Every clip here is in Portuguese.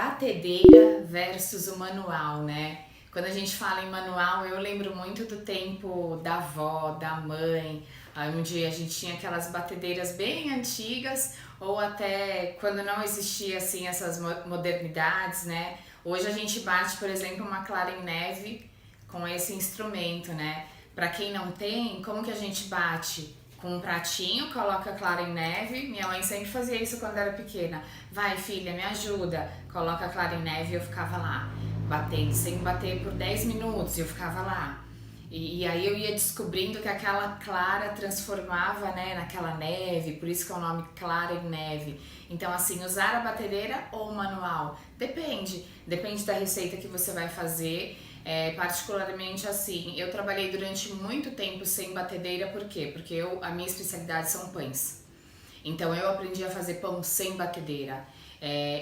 Batedeira versus o manual, né? Quando a gente fala em manual, eu lembro muito do tempo da avó, da mãe, onde a gente tinha aquelas batedeiras bem antigas, ou até quando não existia assim essas modernidades, né? Hoje a gente bate, por exemplo, uma clara em neve com esse instrumento, né? Para quem não tem, como que a gente bate? Com um pratinho, coloca clara em neve. Minha mãe sempre fazia isso quando era pequena. Vai, filha, me ajuda. Coloca clara em neve e eu ficava lá, batendo, sem bater por 10 minutos, e eu ficava lá. E aí eu ia descobrindo que aquela clara transformava, né, naquela neve, por isso que é o nome clara em neve. Então, assim, usar a batedeira ou o manual? Depende da receita que você vai fazer. Particularmente assim, eu trabalhei durante muito tempo sem batedeira, por quê? Porque a minha especialidade são pães. Então eu aprendi a fazer pão sem batedeira.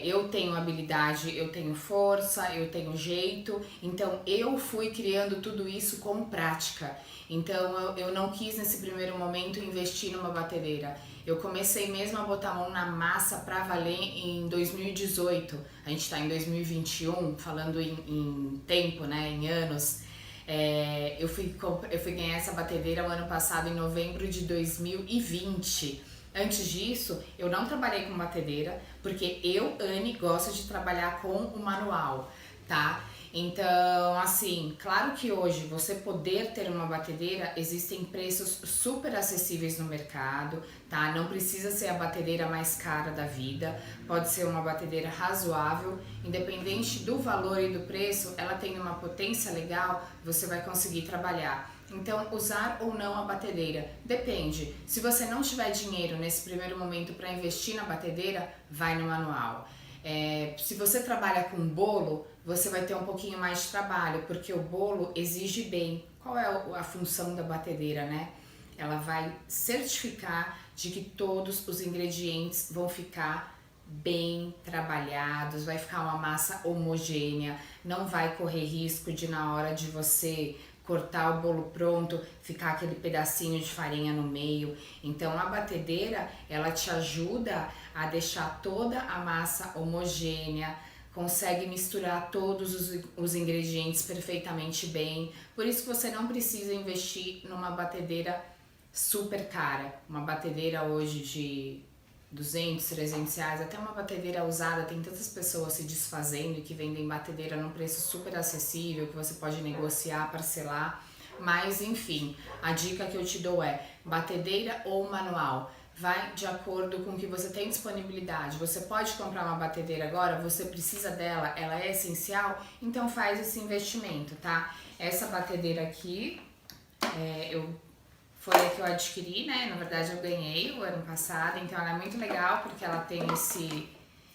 Eu tenho habilidade, eu tenho força, eu tenho jeito, então eu fui criando tudo isso com prática. Então eu não quis nesse primeiro momento investir numa batedeira. Eu comecei mesmo a botar a mão na massa pra valer em 2018. A gente tá em 2021, falando em tempo, né, em anos. Eu fui ganhar essa batedeira o ano passado, em novembro de 2020. Antes disso, eu não trabalhei com batedeira, porque eu, Anne, gosto de trabalhar com o manual, tá? Então, assim, claro que hoje você poder ter uma batedeira, existem preços super acessíveis no mercado, tá? Não precisa ser a batedeira mais cara da vida, pode ser uma batedeira razoável, independente do valor e do preço, ela tem uma potência legal, você vai conseguir trabalhar. Então, usar ou não a batedeira? Depende. Se você não tiver dinheiro nesse primeiro momento para investir na batedeira, vai no manual. Se você trabalha com bolo, você vai ter um pouquinho mais de trabalho, porque o bolo exige bem. Qual é a função da batedeira, né? Ela vai certificar de que todos os ingredientes vão ficar bem trabalhados, vai ficar uma massa homogênea, não vai correr risco de na hora de você cortar o bolo pronto, ficar aquele pedacinho de farinha no meio. Então a batedeira, ela te ajuda a deixar toda a massa homogênea, consegue misturar todos os ingredientes perfeitamente bem. Por isso que você não precisa investir numa batedeira super cara. Uma batedeira hoje de 200, 300 reais, até uma batedeira usada, tem tantas pessoas se desfazendo e que vendem batedeira num preço super acessível, que você pode negociar, parcelar, mas enfim, a dica que eu te dou é batedeira ou manual, vai de acordo com o que você tem disponibilidade. Você pode comprar uma batedeira agora, você precisa dela, ela é essencial, então faz esse investimento, tá? Essa batedeira aqui, foi a que eu adquiri, né? Na verdade eu ganhei o ano passado, então ela é muito legal porque ela tem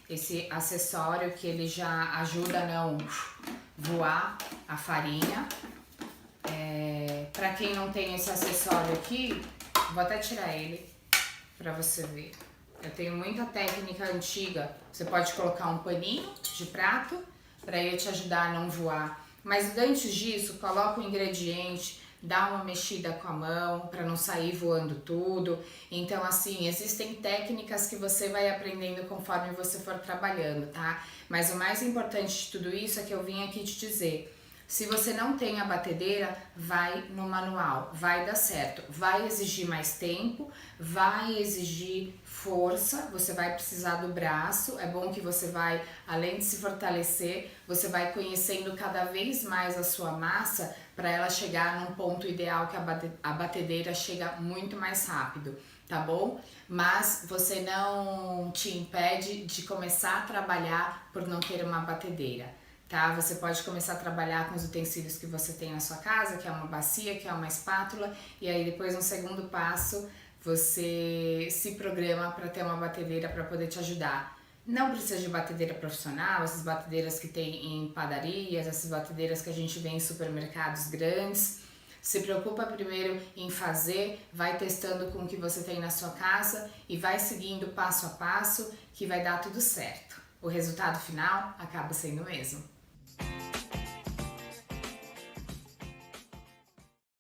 esse acessório que ele já ajuda a não voar a farinha. Pra quem não tem esse acessório aqui, vou até tirar ele pra você ver. Eu tenho muita técnica antiga, você pode colocar um paninho de prato pra ele te ajudar a não voar. Mas antes disso, coloca o ingrediente, dá uma mexida com a mão para não sair voando tudo. Então, assim, existem técnicas que você vai aprendendo conforme você for trabalhando, tá? Mas o mais importante de tudo isso é que eu vim aqui te dizer. Se você não tem a batedeira, vai no manual, vai dar certo. Vai exigir mais tempo, vai exigir força, você vai precisar do braço. É bom que você vai, além de se fortalecer, você vai conhecendo cada vez mais a sua massa para ela chegar num ponto ideal que a batedeira chega muito mais rápido, tá bom? Mas você não te impede de começar a trabalhar por não ter uma batedeira. Tá? Você pode começar a trabalhar com os utensílios que você tem na sua casa, que é uma bacia, que é uma espátula, e aí depois no segundo passo você se programa para ter uma batedeira para poder te ajudar. Não precisa de batedeira profissional, essas batedeiras que tem em padarias, essas batedeiras que a gente vê em supermercados grandes. Se preocupa primeiro em fazer, vai testando com o que você tem na sua casa e vai seguindo passo a passo que vai dar tudo certo. O resultado final acaba sendo o mesmo.